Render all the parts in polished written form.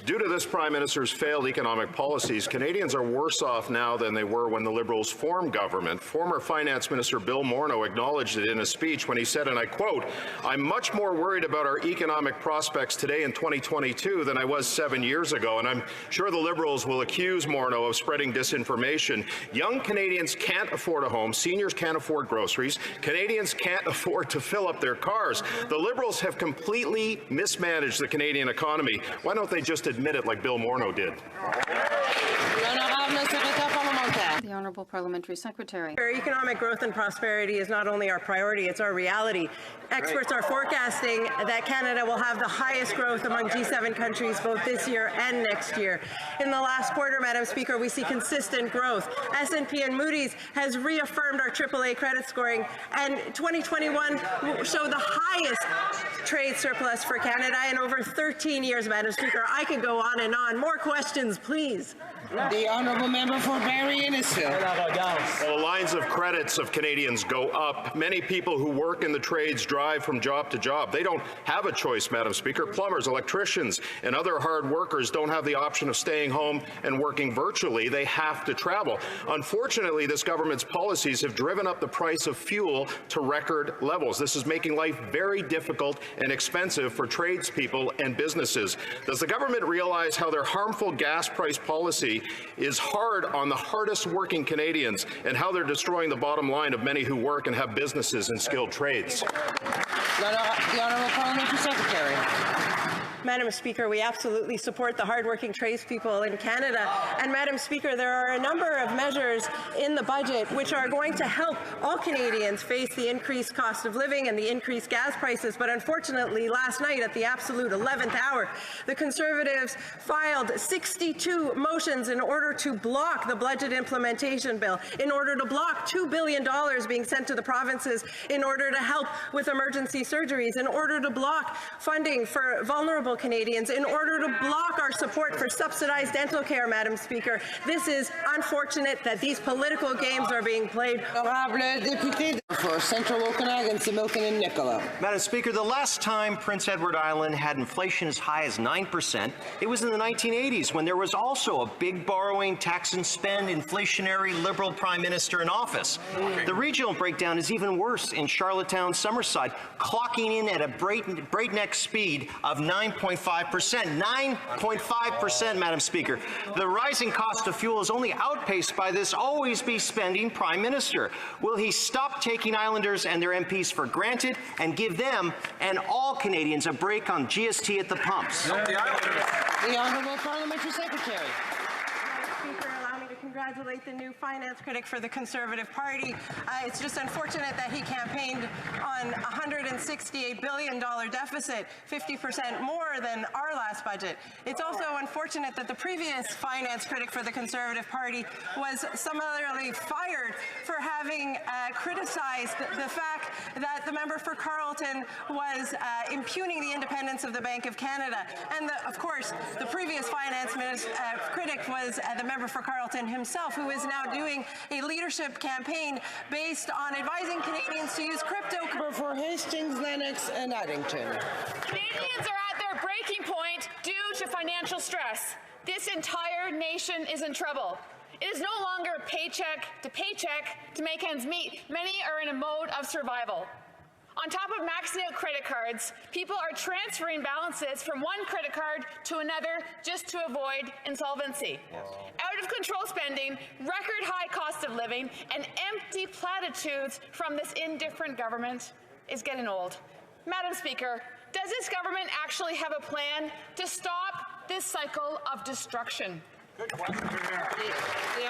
Due to this Prime Minister's failed economic policies, Canadians are worse off now than they were when the Liberals formed government. Former Finance Minister Bill Morneau acknowledged it in a speech when he said, and I quote, "I'm much more worried about our economic prospects today in 2022 than I was 7 years ago." And I'm sure the Liberals will accuse Morneau of spreading disinformation. Young Canadians can't afford a home. Seniors can't afford groceries. Canadians can't afford to fill up their cars. The Liberals have completely mismanaged the Canadian economy. Why don't they just admit it like Bill Morneau did? The Honourable Parliamentary Secretary. Our economic growth and prosperity is not only our priority, it's our reality. Experts are forecasting that Canada will have the highest growth among G7 countries both this year and next year. In the last quarter, Madam Speaker, we see consistent growth. SMP and Moody's has reaffirmed our AAA credit scoring, and 2021 will show the highest trade surplus for Canada in over 13 years, Madam Speaker. I could go on and on. More questions, please. The Honourable Member for Barrie Innisfil. Well, the lines of credits of Canadians go up. Many people who work in the trades drive from job to job. They don't have a choice, Madam Speaker. Plumbers, electricians, and other hard workers don't have the option of staying home and working virtually. They have to travel. Unfortunately, this government's policies have driven up the price of fuel to record levels. This is making life very difficult and expensive for tradespeople and businesses. Does the government realize how their harmful gas price policy is hard on the hardest working Canadians and how they're destroying the bottom line of many who work and have businesses in skilled trades? The Honourable Parliamentary Secretary. Madam Speaker, we absolutely support the hardworking tradespeople in Canada. And Madam Speaker, there are a number of measures in the budget which are going to help all Canadians face the increased cost of living and the increased gas prices. But unfortunately, last night at the absolute 11th hour, the Conservatives filed 62 motions in order to block the budget implementation bill, in order to block $2 billion being sent to the provinces in order to help with emergency surgeries, in order to block funding for vulnerable Canadians, in order to block our support for subsidized dental care, Madam Speaker. This is unfortunate that these political games are being played. For Central Okanagan, Similton and Nicola. Madam Speaker, the last time Prince Edward Island had inflation as high as 9%, it was in the 1980s when there was also a big borrowing, tax and spend, inflationary Liberal Prime Minister in office. The regional breakdown is even worse in Charlottetown, Summerside, clocking in at a breakneck speed of 9.5%. 9.5%, Madam Speaker. The rising cost of fuel is only outpaced by this always-be-spending Prime Minister. Will he stop taking Islanders and their MPs for granted and give them and all Canadians a break on GST at the pumps? The Honourable Parliamentary Secretary. Speaker, allow me to congratulate the new finance critic for the Conservative Party. It's just unfortunate that he campaigned on a $168 billion deficit, 50% more than our last budget. It's also unfortunate that the previous finance critic for the Conservative Party was similarly fired for having criticized the fact that the member for Carleton was impugning the independence of the Bank of Canada. And of course, the previous finance critic was the member for Carleton himself, who is now doing a leadership campaign based on advising Canadians to use crypto. For Hastings, Lennox and Addington. Canadians are at their breaking point due to financial stress. This entire nation is in trouble. It is no longer paycheck to make ends meet. Many are in a mode of survival. On top of maxing out credit cards, people are transferring balances from one credit card to another just to avoid insolvency. Out of control spending, record high cost of living, and empty platitudes from this indifferent government is getting old. Madam Speaker, does this government actually have a plan to stop this cycle of destruction? The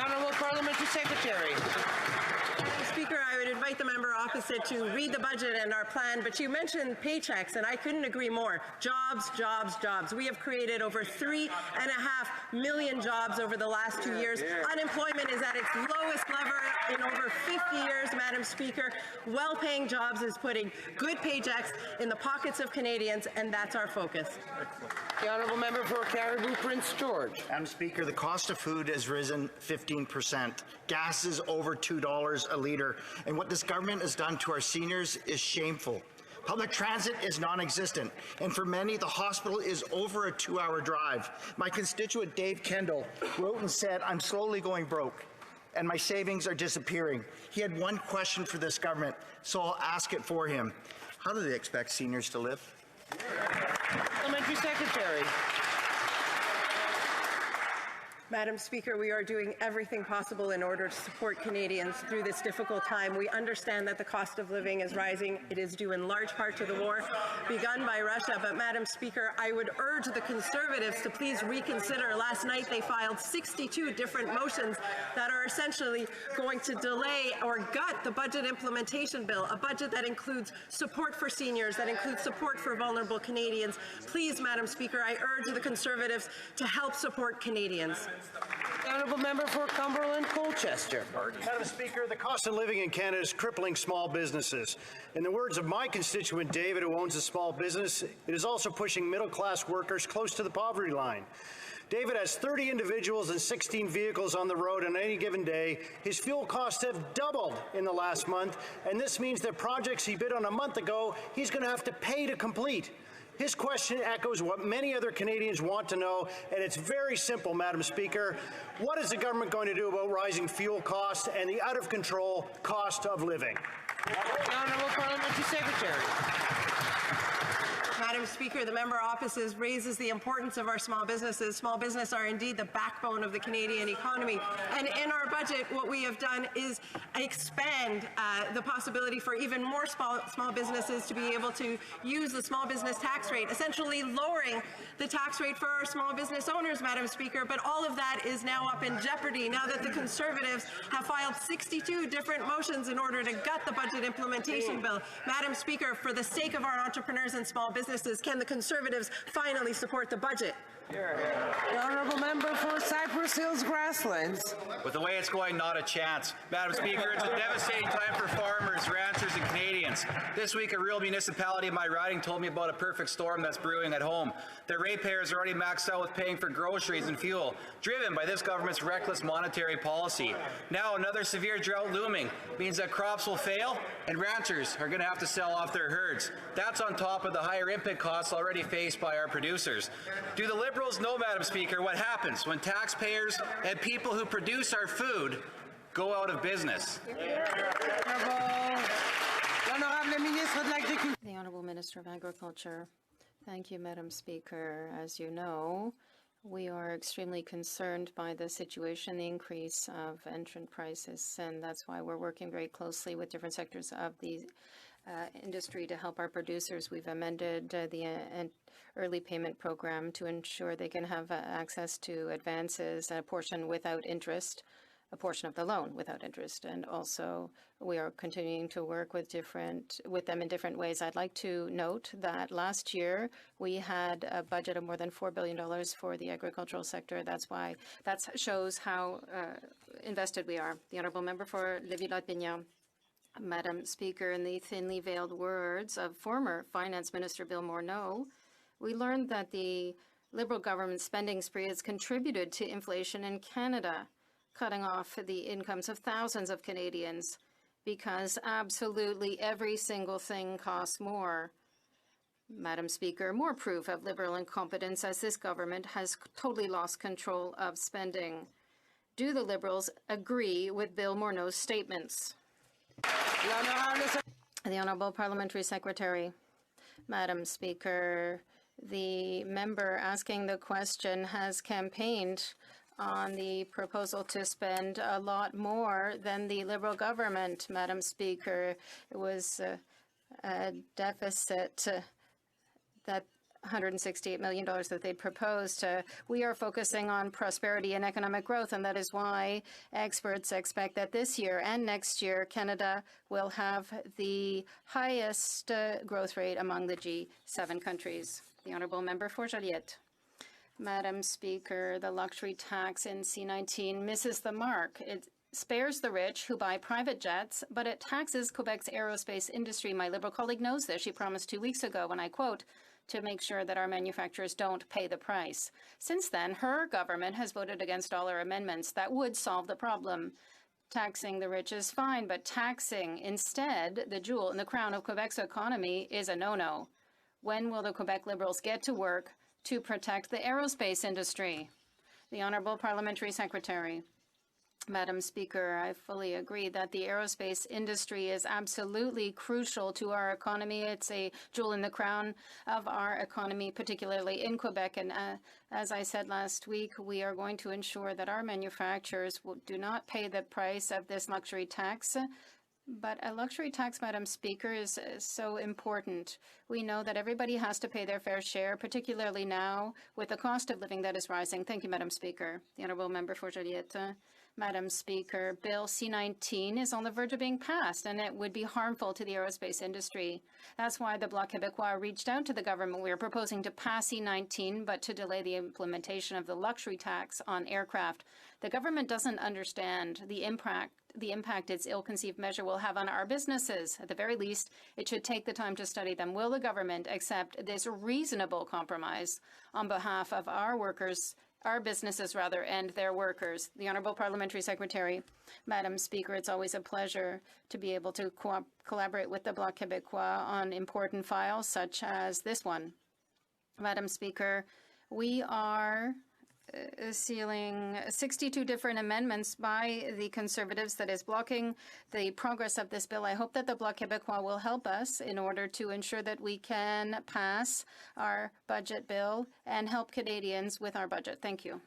Honourable Parliamentary Secretary. Speaker, I would invite the member opposite to read the budget and our plan, but you mentioned paychecks, and I couldn't agree more. Jobs, jobs, jobs. We have created over 3.5 million jobs over the last 2 years. Unemployment is at its lowest level in over 50 years, Madam Speaker. Well-paying jobs is putting good paychecks in the pockets of Canadians, and that's our focus. The Honourable Member for Caribou Prince George. Madam Speaker, the cost of food has risen 15%. Gas is over $2 a litre, and what this government has done to our seniors is shameful. Public transit is non-existent, and for many, the hospital is over a 2-hour drive. My constituent Dave Kendall wrote and said, "I'm slowly going broke, and my savings are disappearing." He had one question for this government, so I'll ask it for him. How do they expect seniors to live? Parliamentary Secretary. Madam Speaker, we are doing everything possible in order to support Canadians through this difficult time. We understand that the cost of living is rising. It is due in large part to the war begun by Russia. But Madam Speaker, I would urge the Conservatives to please reconsider. Last night they filed 62 different motions that are essentially going to delay or gut the budget implementation bill, a budget that includes support for seniors, that includes support for vulnerable Canadians. Please, Madam Speaker, I urge the Conservatives to help support Canadians. The Honourable Member for Cumberland Colchester. Madam Speaker, the cost of living in Canada is crippling small businesses. In the words of my constituent David, who owns a small business, it is also pushing middle-class workers close to the poverty line. David has 30 individuals and 16 vehicles on the road on any given day. His fuel costs have doubled in the last month, and this means that projects he bid on a month ago, he's going to have to pay to complete. His question echoes what many other Canadians want to know, and it's very simple, Madam Speaker. What is the government going to do about rising fuel costs and the out-of-control cost of living? The Honourable Parliamentary Secretary. Madam Speaker, the member opposite raises the importance of our small businesses. Small business are indeed the backbone of the Canadian economy. And in our budget, what we have done is expand the possibility for even more small businesses to be able to use the small business tax rate, essentially lowering the tax rate for our small business owners, Madam Speaker. But all of that is now up in jeopardy now that the Conservatives have filed 62 different motions in order to gut the budget implementation bill. Madam Speaker, for the sake of our entrepreneurs and small businesses, can the Conservatives finally support the budget? The Honourable Member for Cypress Hills Grasslands. With the way it's going, not a chance. Madam Speaker, it's a devastating time for farmers, ranchers, and Canadians. This week, a rural municipality in my riding told me about a perfect storm that's brewing at home. Their ratepayers are already maxed out with paying for groceries and fuel, driven by this government's reckless monetary policy. Now, another severe drought looming means that crops will fail, and ranchers are going to have to sell off their herds. That's on top of the higher input costs already faced by our producers. Do the Liberals know, Madam Speaker, what happens when taxpayers and people who produce our food go out of business? The Honourable Minister of Agriculture. Thank you, Madam Speaker. As you know, we are extremely concerned by the situation, the increase of entrant prices, and that's why we're working very closely with different sectors of the industry to help our producers. We've amended the early payment program to ensure they can have access to advances, a portion without interest, a portion of the loan without interest. And also, we are continuing to work with them in different ways. I'd like to note that last year we had a budget of more than $4 billion for the agricultural sector. That shows how invested we are. The Honourable Member for Lévis-Lotbinière. Madam Speaker, in the thinly veiled words of former Finance Minister Bill Morneau, we learned that the Liberal government spending spree has contributed to inflation in Canada, cutting off the incomes of thousands of Canadians because absolutely every single thing costs more. Madam Speaker, more proof of Liberal incompetence as this government has totally lost control of spending. Do the Liberals agree with Bill Morneau's statements? The Honourable Parliamentary Secretary. Madam Speaker, the member asking the question has campaigned on the proposal to spend a lot more than the Liberal government. Madam Speaker, it was a deficit that $168 million that they'd proposed. We are focusing on prosperity and economic growth, and that is why experts expect that this year and next year, Canada will have the highest growth rate among the G7 countries. The Honourable Member for Joliette. Madam Speaker, the luxury tax in C-19 misses the mark. It spares the rich who buy private jets, but it taxes Quebec's aerospace industry. My Liberal colleague knows this. She promised 2 weeks ago, and I quote, to make sure that our manufacturers don't pay the price. Since then, her government has voted against all our amendments that would solve the problem. Taxing the rich is fine, but taxing instead the jewel in the crown of Quebec's economy is a no-no. When will the Quebec Liberals get to work to protect the aerospace industry? The Honourable Parliamentary Secretary. Madam Speaker, I fully agree that the aerospace industry is absolutely crucial to our economy. It's a jewel in the crown of our economy, particularly in Quebec. And as I said last week, we are going to ensure that our manufacturers do not pay the price of this luxury tax. But a luxury tax, Madam Speaker, is so important. We know that everybody has to pay their fair share, particularly now with the cost of living that is rising. Thank you, Madam Speaker. The Honourable Member for Joliette. Madam Speaker, Bill C-19 is on the verge of being passed, and it would be harmful to the aerospace industry. That's why the Bloc Québécois reached out to the government. We are proposing to pass C-19, but to delay the implementation of the luxury tax on aircraft. The government doesn't understand the impact its ill-conceived measure will have on our businesses. At the very least, it should take the time to study them. Will the government accept this reasonable compromise on behalf of our workers, our businesses rather, and their workers? The Honourable Parliamentary Secretary. Madam Speaker, it's always a pleasure to be able to collaborate with the Bloc Québécois on important files such as this one. Madam Speaker, we are sealing 62 different amendments by the Conservatives that is blocking the progress of this bill. I hope that the Bloc Québécois will help us in order to ensure that we can pass our budget bill and help Canadians with our budget. Thank you.